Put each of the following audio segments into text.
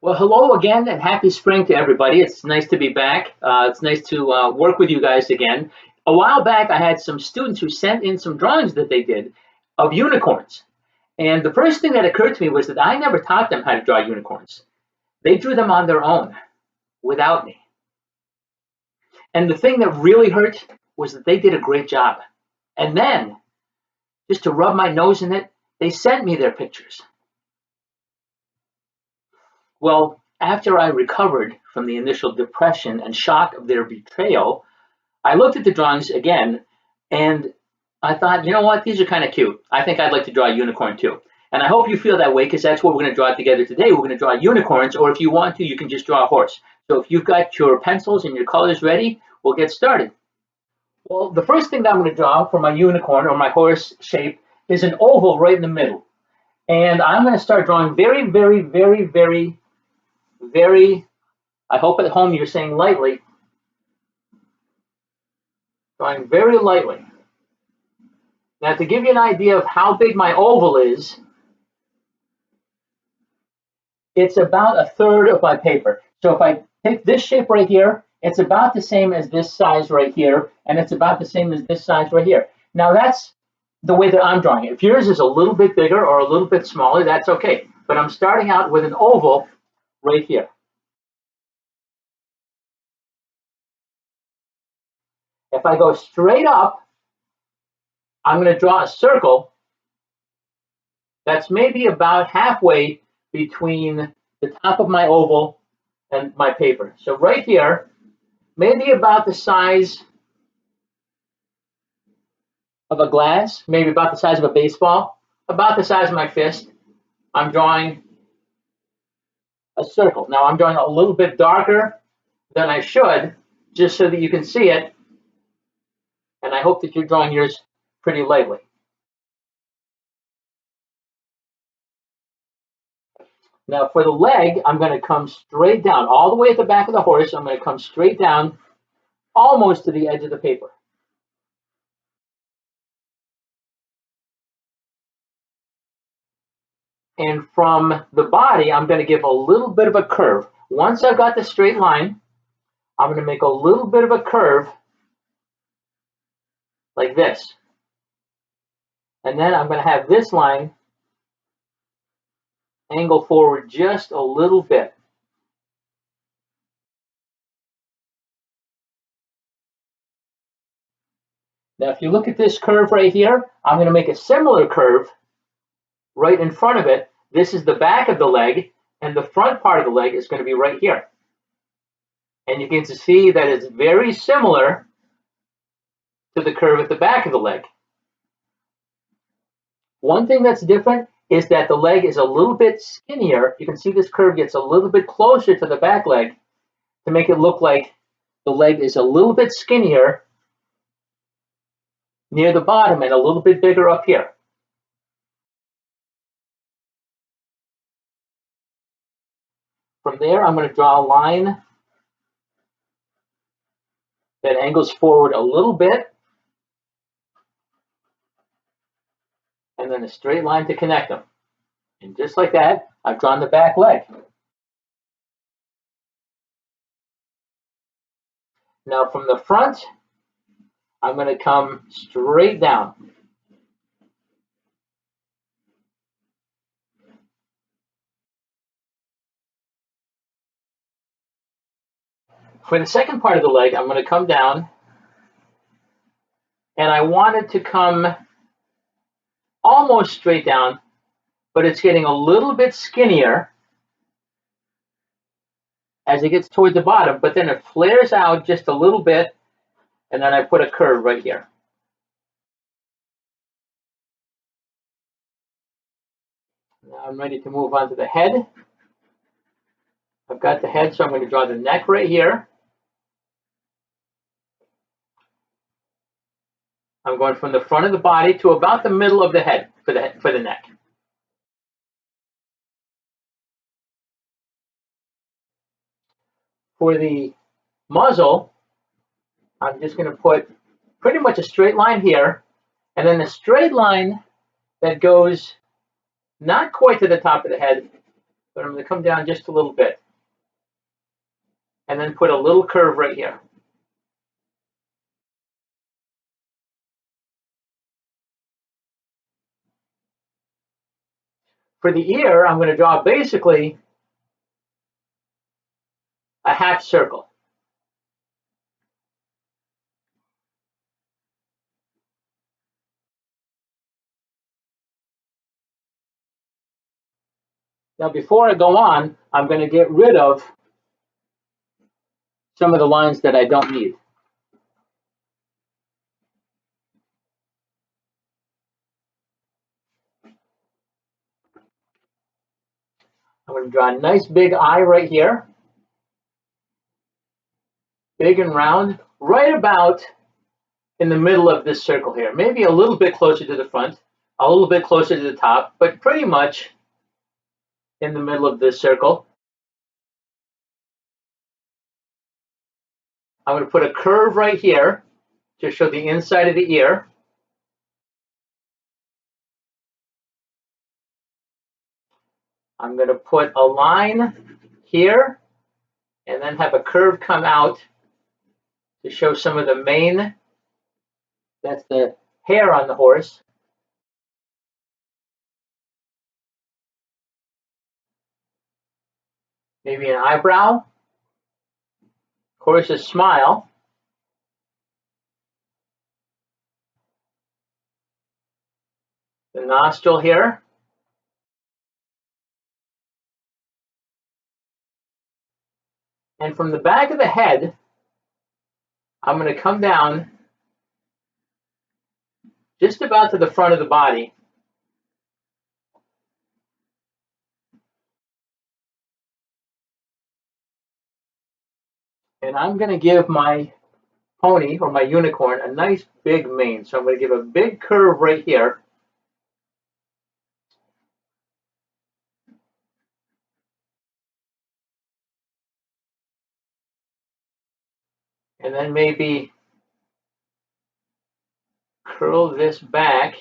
Well, hello again and happy spring to everybody. It's nice to be back. It's nice to work with you guys again. A while back, I had some students who sent in some drawings that they did of unicorns. And the first thing that occurred to me was that I never taught them how to draw unicorns. They drew them on their own without me. And the thing that really hurt was that they did a great job. And then, just to rub my nose in it, they sent me their pictures. Well, after I recovered from the initial depression and shock of their betrayal, I looked at the drawings again and I thought, you know what, these are kind of cute. I think I'd like to draw a unicorn too. And I hope you feel that way because that's what we're going to draw together today. We're going to draw unicorns, or if you want to, you can just draw a horse. So if you've got your pencils and your colors ready, we'll get started. Well, the first thing that I'm going to draw for my unicorn or my horse shape is an oval right in the middle. And I'm going to start drawing very, very, very, very, very, I hope at home you're saying lightly, drawing very lightly. Now to give you an idea of how big my oval is, it's about a third of my paper. So if I take this shape right here, it's about the same as this size right here, and it's about the same as this size right here. Now that's the way that I'm drawing it. If yours is a little bit bigger or a little bit smaller, that's okay. But I'm starting out with an oval right here. If I go straight up, I'm going to draw a circle that's maybe about halfway between the top of my oval and my paper. So right here, maybe about the size of a glass, maybe about the size of a baseball, about the size of my fist, I'm drawing a circle. Now I'm drawing a little bit darker than I should, just so that you can see it. And I hope that you're drawing yours pretty lightly. Now for the leg, I'm going to come straight down, all the way at the back of the horse. I'm going to come straight down, almost to the edge of the paper. And from the body, I'm going to give a little bit of a curve. Once I've got the straight line, I'm going to make a little bit of a curve like this. And then I'm going to have this line angle forward just a little bit. Now, if you look at this curve right here, I'm going to make a similar curve right in front of it. This is the back of the leg, and the front part of the leg is going to be right here. And you can see that it's very similar to the curve at the back of the leg. One thing that's different is that the leg is a little bit skinnier. You can see this curve gets a little bit closer to the back leg to make it look like the leg is a little bit skinnier near the bottom and a little bit bigger up here. From there, I'm going to draw a line that angles forward a little bit, and then a straight line to connect them. And just like that, I've drawn the back leg. Now from the front, I'm going to come straight down. For the second part of the leg, I'm going to come down, and I want it to come almost straight down, but it's getting a little bit skinnier as it gets toward the bottom, but then it flares out just a little bit, and then I put a curve right here. Now I'm ready to move on to the head. I've got the head, so I'm going to draw the neck right here. I'm going from the front of the body to about the middle of the head for the neck. For the muzzle, I'm just going to put pretty much a straight line here, and then a straight line that goes not quite to the top of the head, but I'm going to come down just a little bit and then put a little curve right here. For the ear, I'm going to draw basically a half circle. Now, before I go on, I'm going to get rid of some of the lines that I don't need. I'm going to draw a nice big eye right here, big and round, right about in the middle of this circle here. Maybe a little bit closer to the front, a little bit closer to the top, but pretty much in the middle of this circle. I'm going to put a curve right here to show the inside of the ear. I'm going to put a line here and then have a curve come out to show some of the mane. That's the hair on the horse. Maybe an eyebrow. Of course, a smile. The nostril here. And from the back of the head, I'm going to come down just about to the front of the body. And I'm going to give my pony or my unicorn a nice big mane. So I'm going to give a big curve right here. And then maybe curl this back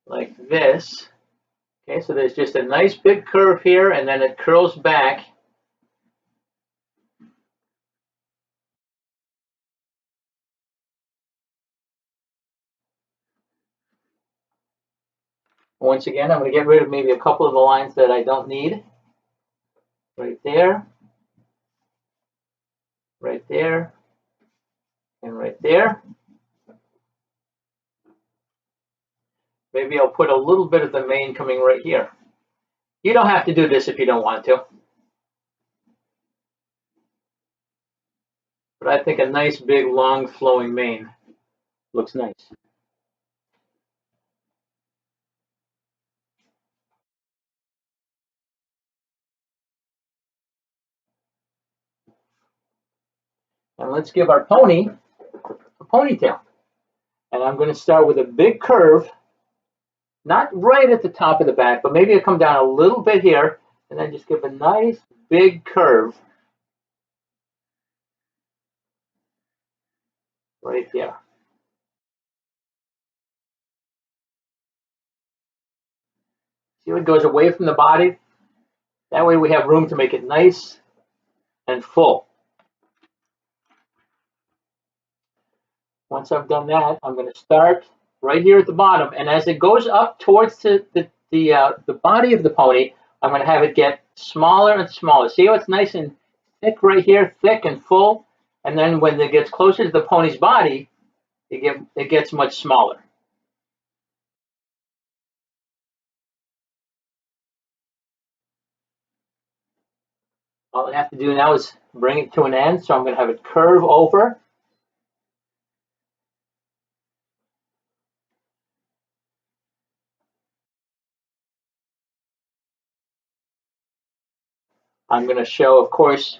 like this. Okay, so there's just a nice big curve here, and then it curls back. Once again, I'm going to get rid of maybe a couple of the lines that I don't need. Right there, right there, and right there. Maybe I'll put a little bit of the mane coming right here. You don't have to do this if you don't want to. But I think a nice big long flowing mane looks nice. And let's give our pony a ponytail. And I'm going to start with a big curve, not right at the top of the back, but maybe it'll come down a little bit here, and then just give a nice big curve right here. See, it goes away from the body. That way we have room to make it nice and full. Once I've done that, I'm going to start right here at the bottom, and as it goes up towards the body of the pony, I'm going to have it get smaller and smaller. See how it's nice and thick right here, thick and full, and then when it gets closer to the pony's body, it gets much smaller. All I have to do now is bring it to an end, so I'm going to have it curve over. I'm going to show, of course,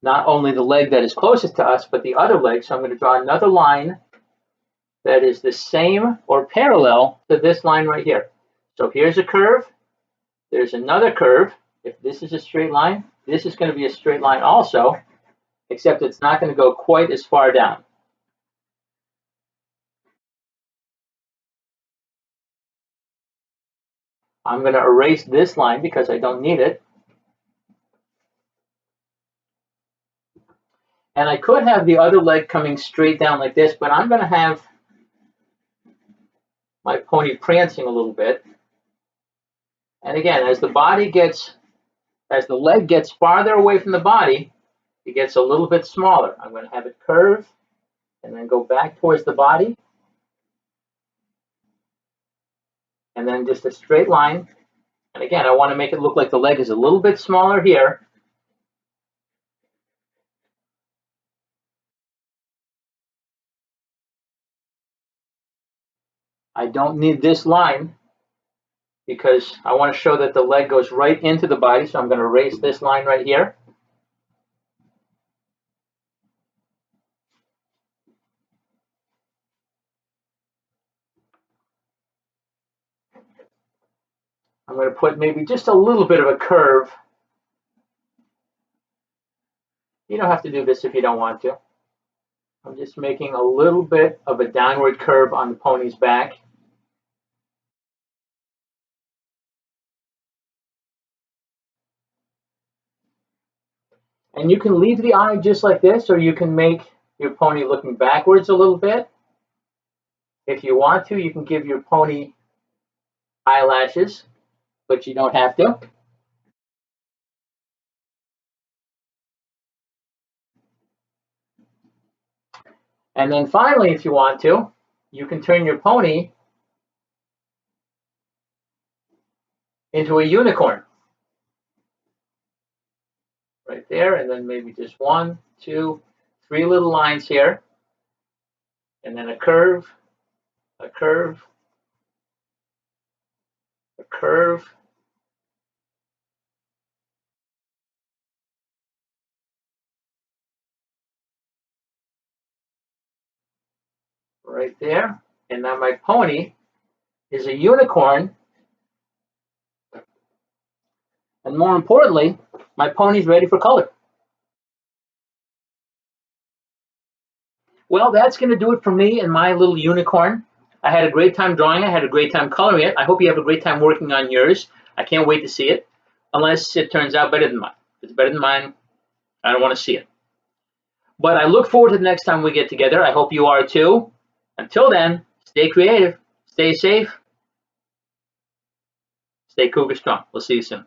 not only the leg that is closest to us, but the other leg. So I'm going to draw another line that is the same or parallel to this line right here. So here's a curve. There's another curve. If this is a straight line, this is going to be a straight line also, except it's not going to go quite as far down. I'm going to erase this line because I don't need it. And I could have the other leg coming straight down like this, but I'm going to have my pony prancing a little bit. And again, as the leg gets farther away from the body, it gets a little bit smaller. I'm going to have it curve and then go back towards the body. And then just a straight line. And again, I want to make it look like the leg is a little bit smaller here. I don't need this line because I want to show that the leg goes right into the body. So I'm going to erase this line right here. I'm going to put maybe just a little bit of a curve. You don't have to do this if you don't want to. I'm just making a little bit of a downward curve on the pony's back. And you can leave the eye just like this, or you can make your pony looking backwards a little bit. If you want to, you can give your pony eyelashes, but you don't have to. And then finally, if you want to, you can turn your pony into a unicorn. Right there, and then maybe just 1, 2, 3 little lines here. And then a curve, a curve, a curve. Right there. And now my pony is a unicorn. And more importantly, my pony's ready for color. Well, that's going to do it for me and my little unicorn. I had a great time drawing it. I had a great time coloring it. I hope you have a great time working on yours. I can't wait to see it, unless it turns out better than mine. If it's better than mine, I don't want to see it. But I look forward to the next time we get together. I hope you are too. Until then, stay creative, stay safe, stay cougar strong. We'll see you soon.